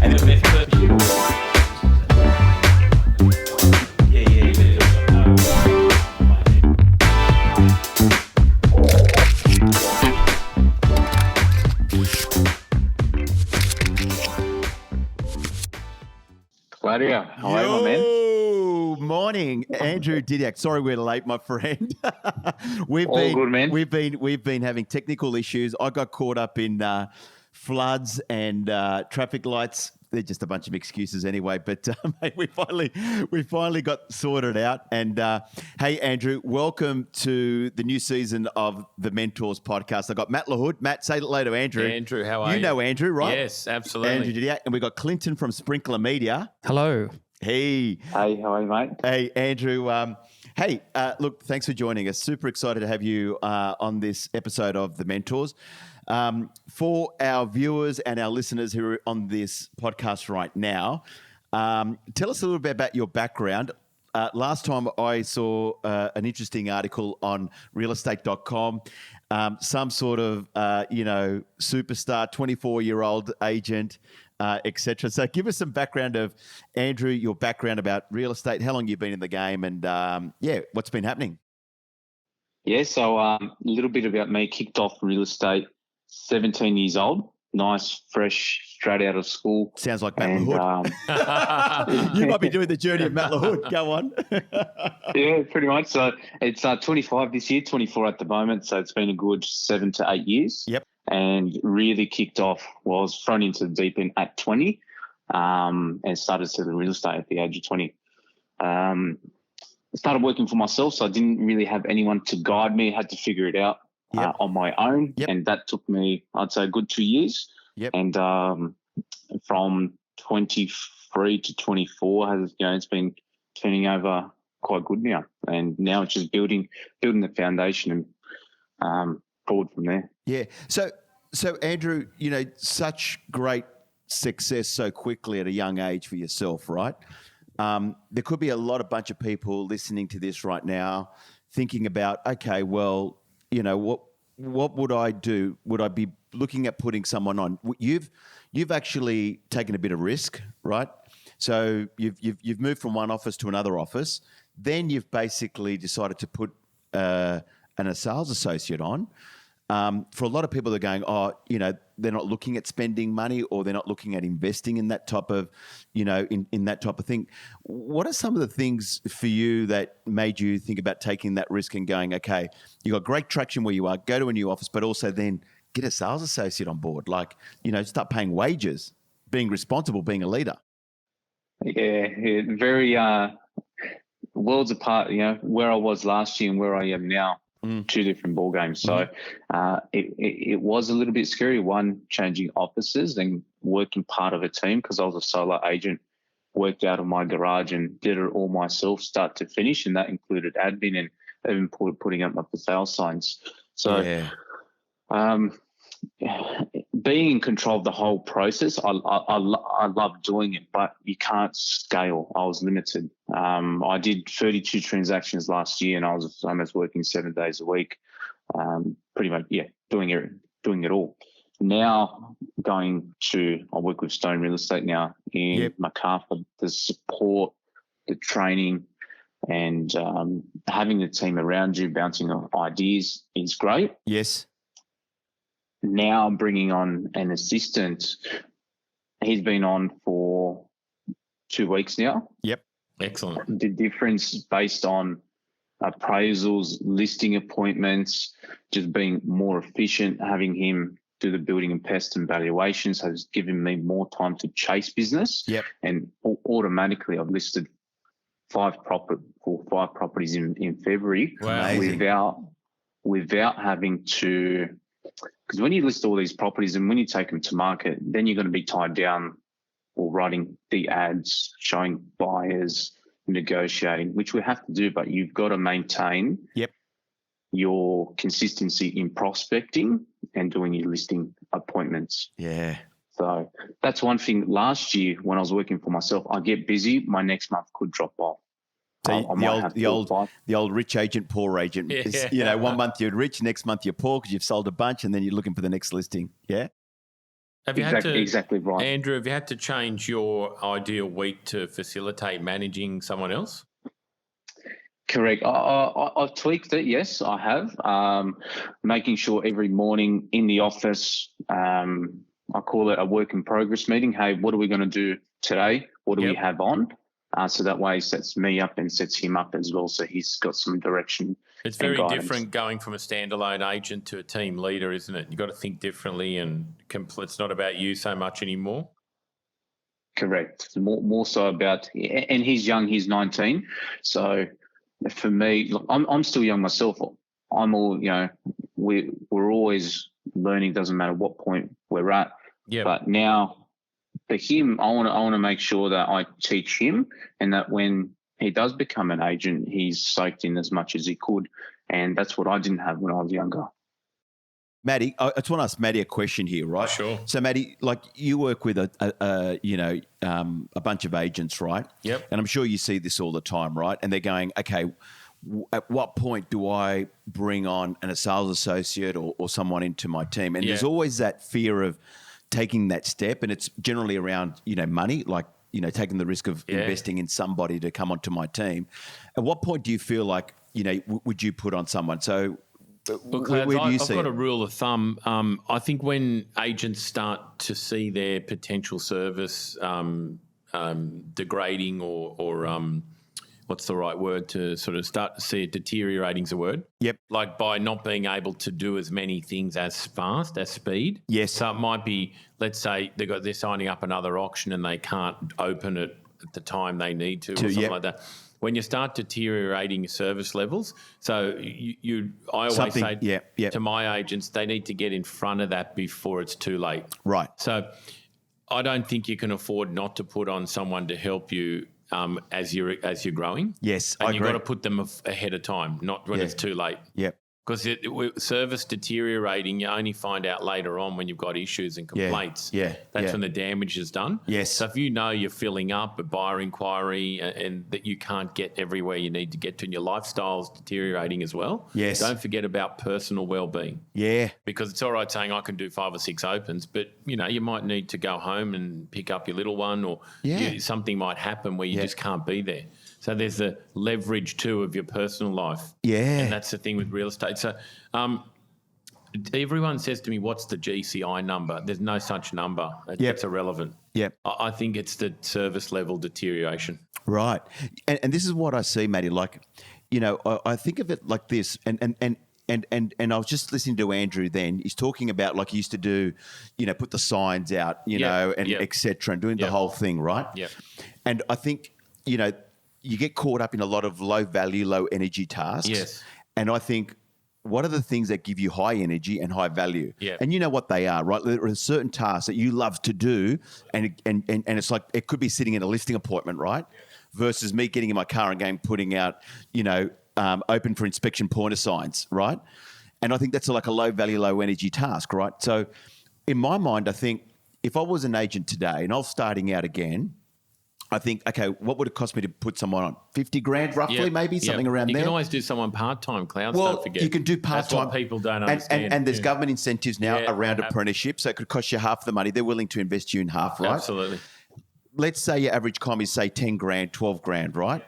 And the method. Claudia, how are you, my man? Morning, Andrew Diadyk. Sorry we're late, my friend. Good, man. We've been having technical issues. I got caught up in floods and traffic lights. They're just a bunch of excuses anyway. But mate, we finally got sorted out. And hey, Andrew, welcome to the new season of the Mentors podcast. I got Matt LaHood. Matt, say hello to Andrew. Andrew, how are you? You know Andrew, right? Yes, absolutely. Andrew Diadyk, and we got Clinton from Sprinkler Media. Hello. Hey. Hey, how are you, mate? Hey, Andrew. Look, thanks for joining us. Super excited to have you on this episode of The Mentors. For our viewers and our listeners who are on this podcast right now, tell us a little bit about your background. Last time I saw an interesting article on realestate.com, some sort of, superstar, 24-year-old agent, etc. So give us some background of, Andrew, your background about real estate, how long you've been in the game, and what's been happening. Yeah, so a little bit about me. Kicked off real estate 17 years old. Nice, fresh, straight out of school. Sounds like Matt LaHood. You might be doing the journey of Matt LaHood. Go on. Yeah, pretty much. So it's 25 this year, 24 at the moment. So it's been a good 7 to 8 years. Yep. And really kicked off, was thrown into the deep end at 20 and started selling real estate at the age of 20. Started working for myself, so I didn't really have anyone to guide me. I had to figure it out on my own. Yep. And that took me, I'd say, a good 2 years. Yep. And from 23 to 24, it's been turning over quite good now. And now it's just building the foundation and forward from there. Yeah. So Andrew, such great success so quickly at a young age for yourself, right? There could be a bunch of people listening to this right now thinking about, okay, well, what would I do? Would I be looking at putting someone on? You've actually taken a bit of risk, right? So you've moved from one office to another office. Then you've basically decided to put a sales associate on. For a lot of people, they're going, they're not looking at spending money, or they're not looking at investing in that type of, in that type of thing. What are some of the things for you that made you think about taking that risk and going, okay, you got great traction where you are, go to a new office, but also then get a sales associate on board, start paying wages, being responsible, being a leader? Yeah, very worlds apart, where I was last year and where I am now. Two different ball games. So it was a little bit scary. One, changing offices and working part of a team, because I was a solo agent, worked out of my garage and did it all myself, start to finish, and that included admin and even putting up my for sale signs. So being in control of the whole process, I love doing it, but you can't scale. I was limited. I did 32 transactions last year, and I was almost working 7 days a week, pretty much, doing it all. Now I work with Stone Real Estate now in Macarthur. The support, the training, and having the team around you bouncing off ideas is great. Yes. Now I'm bringing on an assistant. He's been on for 2 weeks now. Yep. Excellent. The difference based on appraisals, listing appointments, just being more efficient, having him do the building and pest and valuations has given me more time to chase business. Yep. And automatically I've listed 5 properties in February. Wow. without having to, because when you list all these properties and when you take them to market, then you're going to be tied down or writing the ads, showing buyers, negotiating, which we have to do, but you've got to maintain your consistency in prospecting and doing your listing appointments. Yeah. So that's one thing. Last year when I was working for myself, I get busy, my next month could drop off. So the old rich agent, poor agent. Yeah. 1 month you're rich, next month you're poor because you've sold a bunch, and then you're looking for the next listing. Yeah. Have you had to, exactly right. Andrew, have you had to change your ideal week to facilitate managing someone else? Correct. I've tweaked it. Yes, I have. Making sure every morning in the office, I call it a work in progress meeting. Hey, what are we going to do today? What do we have on? So that way it sets me up and sets him up as well. So he's got some direction. It's very different going from a standalone agent to a team leader, isn't it? You've got to think differently, and it's not about you so much anymore. Correct. More so about, and he's young. He's 19. So for me, look, I'm still young myself. I'm all, we're always learning. Doesn't matter what point we're at. Yeah. But now, for him, I want to make sure that I teach him, and that when he does become an agent, he's soaked in as much as he could, and that's what I didn't have when I was younger. Maddie, I just want to ask Maddie a question here, right? Sure. So, Maddie, like you work with a bunch of agents, right? Yep. And I'm sure you see this all the time, right? And they're going, okay, at what point do I bring on a sales associate or someone into my team? And there's always that fear of taking that step, and it's generally around, money, like, taking the risk of investing in somebody to come onto my team. At what point do you feel like, would you put on someone? So Look, where do you see I've got it? a rule of thumb. I think when agents start to see their potential service degrading or what's the right word, to sort of start to see it deteriorating is a word. Yep. Like by not being able to do as many things as fast, as speed. Yes. So it might be, let's say they're signing up another auction and they can't open it at the time they need to or something like that. When you start deteriorating your service levels, so I always say to my agents, they need to get in front of that before it's too late. Right. So I don't think you can afford not to put on someone to help you as you're growing. Yes, and I you've agree. got to put them ahead of time, not when it's too late. Yep. Because service deteriorating, you only find out later on when you've got issues and complaints. That's when the damage is done. Yes. So if you know you're filling up a buyer inquiry and that you can't get everywhere you need to get to, and your lifestyle's deteriorating as well, don't forget about personal well-being. Yeah. Because it's all right saying I can do 5 or 6 opens, but, you might need to go home and pick up your little one, or something might happen where you just can't be there. So there's the leverage too of your personal life. Yeah. And that's the thing with real estate. So everyone says to me, what's the GCI number? There's no such number. It's irrelevant. Yep. I think it's the service level deterioration. Right. And this is what I see, Matty. Like, I think of it like this, and I was just listening to Andrew then. He's talking about, like, he used to do, put the signs out, et cetera, and doing the whole thing, right? Yeah. And I think, you get caught up in a lot of low value, low energy tasks. Yes. And I think, what are the things that give you high energy and high value? Yeah. And you know what they are, right? There are certain tasks that you love to do, and it's like, it could be sitting in a listing appointment, right? Versus me getting in my car and putting out, open for inspection pointer signs, right? And I think that's like a low value, low energy task, right? So in my mind, I think if I was an agent today and I was starting out again, I think, okay, what would it cost me to put someone on? 50 grand roughly, maybe, something around there? You can always do someone part-time, Clouds, well, don't forget. you can do part-time. That's what people don't understand. And there's government incentives now around apprenticeship, so it could cost you half the money. They're willing to invest you in half, right? Absolutely. Let's say your average comm is, say, 10 grand, 12 grand, right?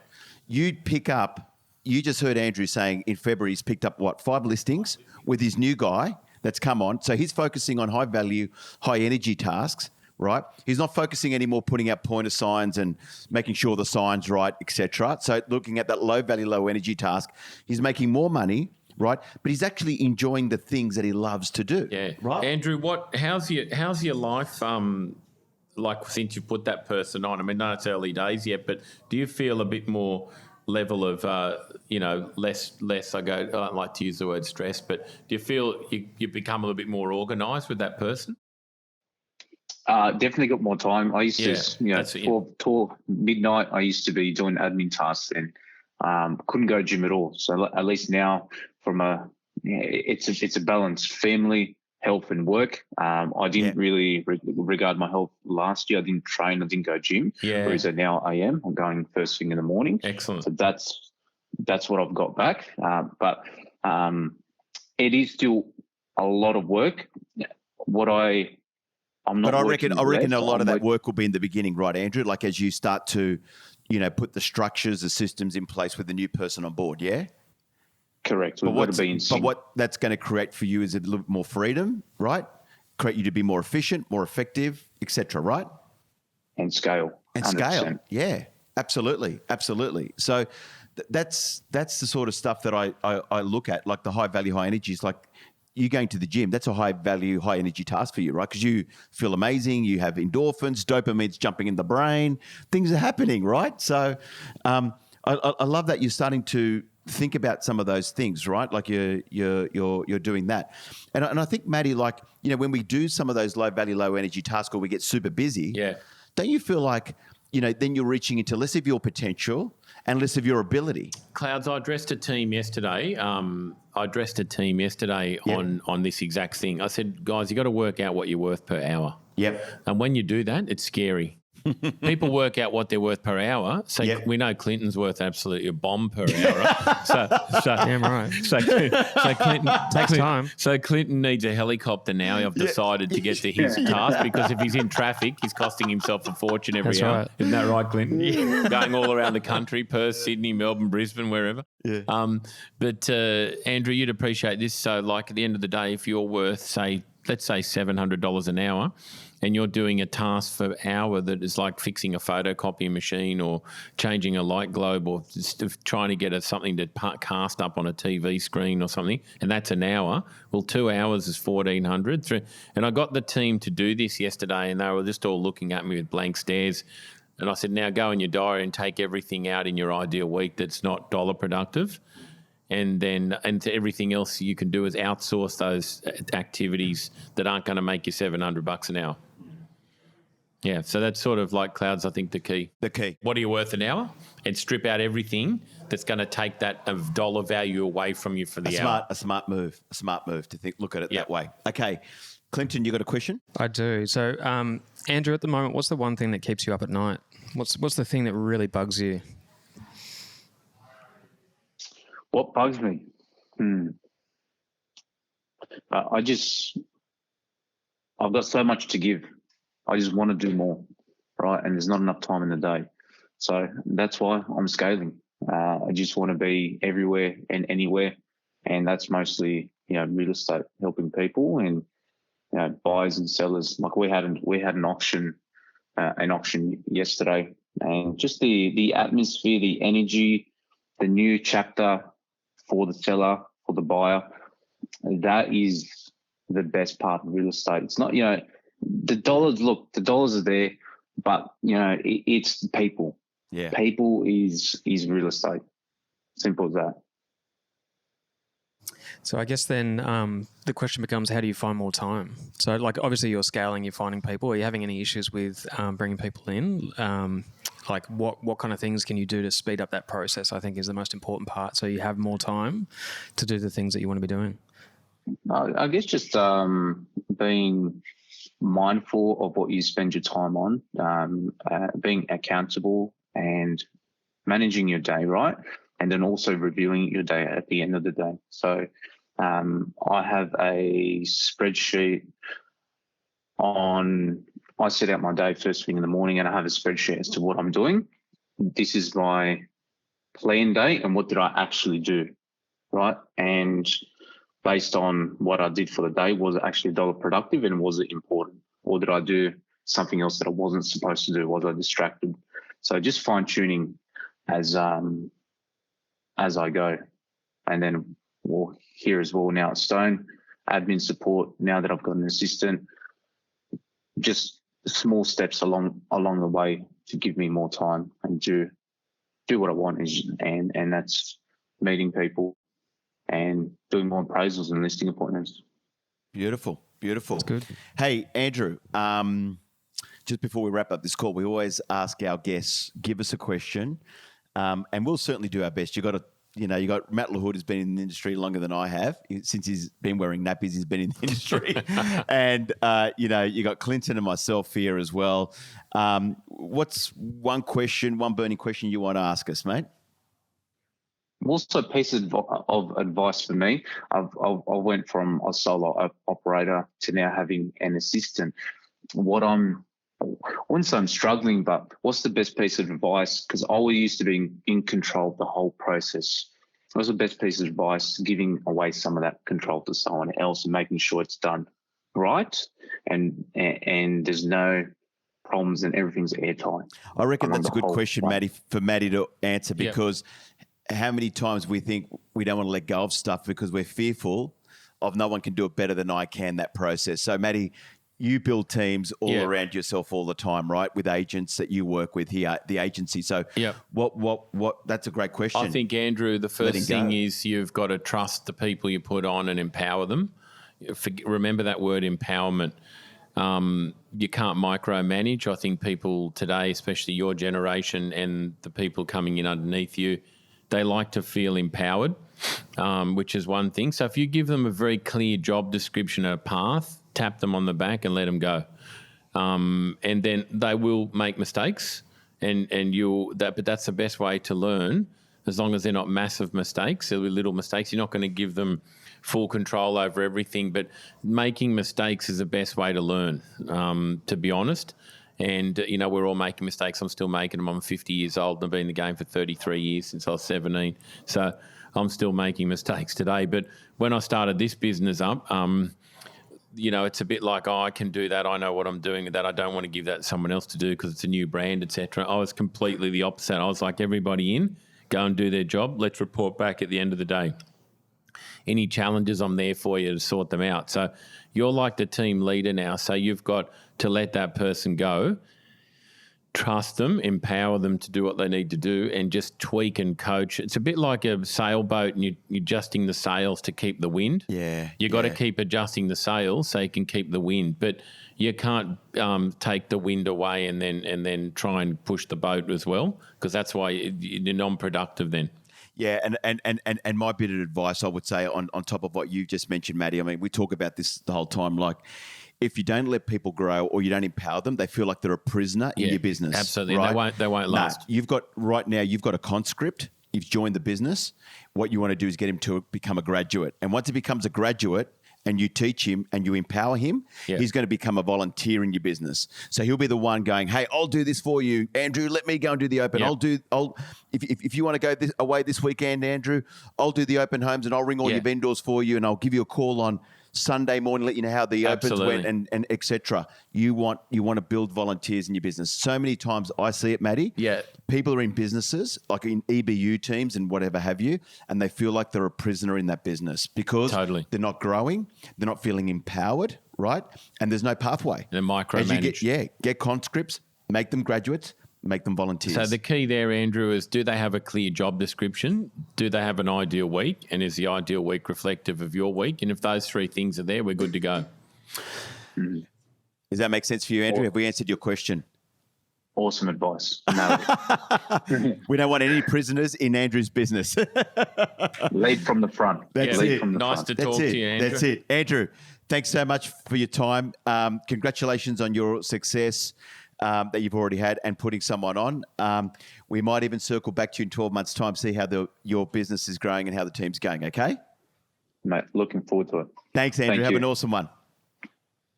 You'd pick up, you just heard Andrew saying in February he's picked up, 5 listings with his new guy that's come on. So he's focusing on high value, high energy tasks. Right, he's not focusing anymore putting out pointer signs and making sure the sign's right, etc. So looking at that low value, low energy task, he's making more money, right? But he's actually enjoying the things that he loves to do. Yeah, right. Andrew, how's your life? Like since you put that person on, I mean, no, it's early days yet, but do you feel a bit more level of less? I don't like to use the word stress, but do you feel you become a little bit more organised with that person? Definitely got more time. I used to, 12 midnight, I used to be doing admin tasks and couldn't go to gym at all. So at least now it's a balance, family, health and work. I didn't really regard my health last year. I didn't train, I didn't go gym. Yeah. Whereas now I am. I'm going first thing in the morning. Excellent. So that's what I've got back. But it is still a lot of work. What I I'm not. But I working reckon a less. lot of that work will be in the beginning, right, Andrew? Like as you start to, put the structures, the systems in place with the new person on board. Yeah. Correct. We've got to be in sync. But what that's going to create for you is a little bit more freedom, right? Create you to be more efficient, more effective, etc. Right? And scale. And 100%. scale. Yeah. Absolutely. So that's the sort of stuff that I look at, like the high value, high energy is like you going to the gym. That's a high value, high energy task for you, right? Because you feel amazing. You have endorphins, dopamine's jumping in the brain. Things are happening, right? So I love that you're starting to think about some of those things, right? Like you're doing that. And I think, Maddie, like, when we do some of those low value, low energy tasks or we get super busy, don't you feel like, then you're reaching into less of your potential and less of your ability? Clouds, I addressed a team yesterday. On this exact thing. I said, guys, you got to work out what you're worth per hour. Yep. And when you do that, it's scary. People work out what they're worth per hour. So we know Clinton's worth absolutely a bomb per hour. Right? So damn right. So Clinton takes time. So Clinton needs a helicopter now. I've decided to get to his task because if he's in traffic, he's costing himself a fortune every hour. Right. Isn't that right, Clinton? Going all around the country, Perth, Sydney, Melbourne, Brisbane, wherever. Yeah. But Andrew, you'd appreciate this. So, like at the end of the day, if you're worth, let's say $700 an hour, and you're doing a task for an hour that is like fixing a photocopying machine or changing a light globe or just trying to get something to cast up on a TV screen or something, and that's an hour. Well, 2 hours is $1,400. And I got the team to do this yesterday, and they were just all looking at me with blank stares. And I said, now go in your diary and take everything out in your ideal week that's not dollar productive. And to everything else you can do is outsource those activities that aren't going to make you $700 an hour. Yeah, so that's sort of like, Clouds, I think the key. What are you worth an hour? And strip out everything that's going to take that dollar value away from you for the hour. A smart move to look at it that way. Okay, Clinton, you got a question? I do. So, Andrew, at the moment, what's the one thing that keeps you up at night? What's the thing that really bugs you? What bugs me? I've got so much to give. I just want to do more, right? And there's not enough time in the day. So that's why I'm scaling. I just want to be everywhere and anywhere. And that's mostly, real estate, helping people and, buyers and sellers. Like we had an auction yesterday, and just the atmosphere, the energy, the new chapter for the seller, for the buyer, that is the best part of real estate. It's not, the dollars are there, but, it's the people. Yeah. People is real estate. Simple as that. So I guess then the question becomes, how do you find more time? So like obviously you're scaling, you're finding people. Are you having any issues with bringing people in? Like what kind of things can you do to speed up that process, I think is the most important part, so you have more time to do the things that you want to be doing? I guess just being mindful of what you spend your time on, being accountable and managing your day, right? And then also reviewing your day at the end of the day. So I have a spreadsheet I set out my day first thing in the morning, and I have a spreadsheet as to what I'm doing. This is my plan day and what did I actually do, right? And based on what I did for the day, was it actually dollar productive and was it important? Or did I do something else that I wasn't supposed to do? Was I distracted? So just fine tuning as I go. And then here as well now at Stone, admin support, now that I've got an assistant, just small steps along the way to give me more time and do what I want, and that's meeting people and doing more appraisals and listing appointments. Beautiful. That's good. Hey, Andrew, just before we wrap up this call, we always ask our guests, give us a question, and we'll certainly do our best. You got Matt LaHood has been in the industry longer than I have. Since he's been wearing nappies, he's been in the industry. And, you got Clinton and myself here as well. What's one burning question you want to ask us, mate? Also, a piece of advice for me. I went from a solo operator to now having an assistant. once I'm struggling, but what's the best piece of advice? Because I used to be in control of the whole process. What's the best piece of advice? Giving away some of that control to someone else and making sure it's done right, and there's no problems and everything's airtight. I reckon that's a good question, Matty, for Matty to answer, because how many times we think we don't want to let go of stuff because we're fearful of no one can do it better than I can, that process. So, Matty, you build teams all around yourself all the time, right? With agents that you work with here, the agency. So what, that's a great question. I think, Andrew, the first thing is you've got to trust the people you put on and empower them. Remember that word, empowerment. You can't micromanage. I think people today, especially your generation and the people coming in underneath you, they like to feel empowered, which is one thing. So if you give them a very clear job description and a path, tap them on the back and let them go. And then they will make mistakes, but that's the best way to learn, as long as they're not massive mistakes. They'll be little mistakes. You're not going to give them full control over everything, but making mistakes is the best way to learn, to be honest. And, we're all making mistakes. I'm still making them. I'm 50 years old and I've been in the game for 33 years since I was 17. So I'm still making mistakes today. But when I started this business up, it's a bit like, I can do that. I know what I'm doing, that I don't want to give that to someone else to do because it's a new brand, etc. I was completely the opposite. I was like, everybody in, go and do their job. Let's report back at the end of the day. Any challenges, I'm there for you to sort them out. So you're like the team leader now. So you've got to let that person go, trust them, empower them to do what they need to do, and just tweak and coach. It's a bit like a sailboat and you're adjusting the sails to keep the wind. Yeah. You got to keep adjusting the sails so you can keep the wind. But you can't take the wind away and then try and push the boat as well, because that's why you're non-productive then. Yeah, and my bit of advice, I would say, on top of what you just mentioned, Matty, I mean, we talk about this the whole time, like, if you don't let people grow or you don't empower them, they feel like they're a prisoner in your business. Absolutely. Right? They won't last. You've got a conscript. You've joined the business. What you want to do is get him to become a graduate. And once he becomes a graduate and you teach him and you empower him, he's going to become a volunteer in your business. So he'll be the one going, hey, I'll do this for you, Andrew. Let me go and do the open. If you want to go away this weekend, Andrew, I'll do the open homes and I'll ring all your vendors for you and I'll give you a call on Sunday morning, let you know how the opens went and et cetera. You want to build volunteers in your business. So many times I see it, Matty. Yeah. People are in businesses, like in EBU teams and whatever have you, and they feel like they're a prisoner in that business because they're not growing, they're not feeling empowered, right? And there's no pathway. They're micromanaged. Get conscripts, make them graduates, make them volunteers. So the key there, Andrew, is, do they have a clear job description? Do they have an ideal week? And is the ideal week reflective of your week? And if those three things are there, we're good to go. Does that make sense for you, Andrew? Have we answered your question? Awesome advice. No. We don't want any prisoners in Andrew's business. Lead from the front. That's Lead it. From the nice front. to talk to you, Andrew. That's it. Andrew, thanks so much for your time. Congratulations on your success that you've already had and putting someone on. We might even circle back to you in 12 months' time, see how your business is growing and how the team's going, okay? Mate, looking forward to it. Thanks, Andrew. Have an awesome one.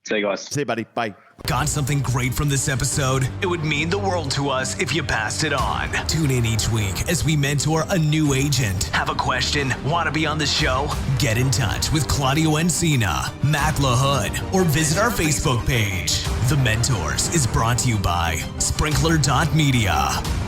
See you guys. See you, buddy. Bye. Got something great from this episode? It would mean the world to us if you passed it on. Tune in each week as we mentor a new agent. Have a question? Want to be on the show? Get in touch with Claudio Encina, Matt LaHood, or visit our Facebook page. The Mentors is brought to you by Sprinkler.media.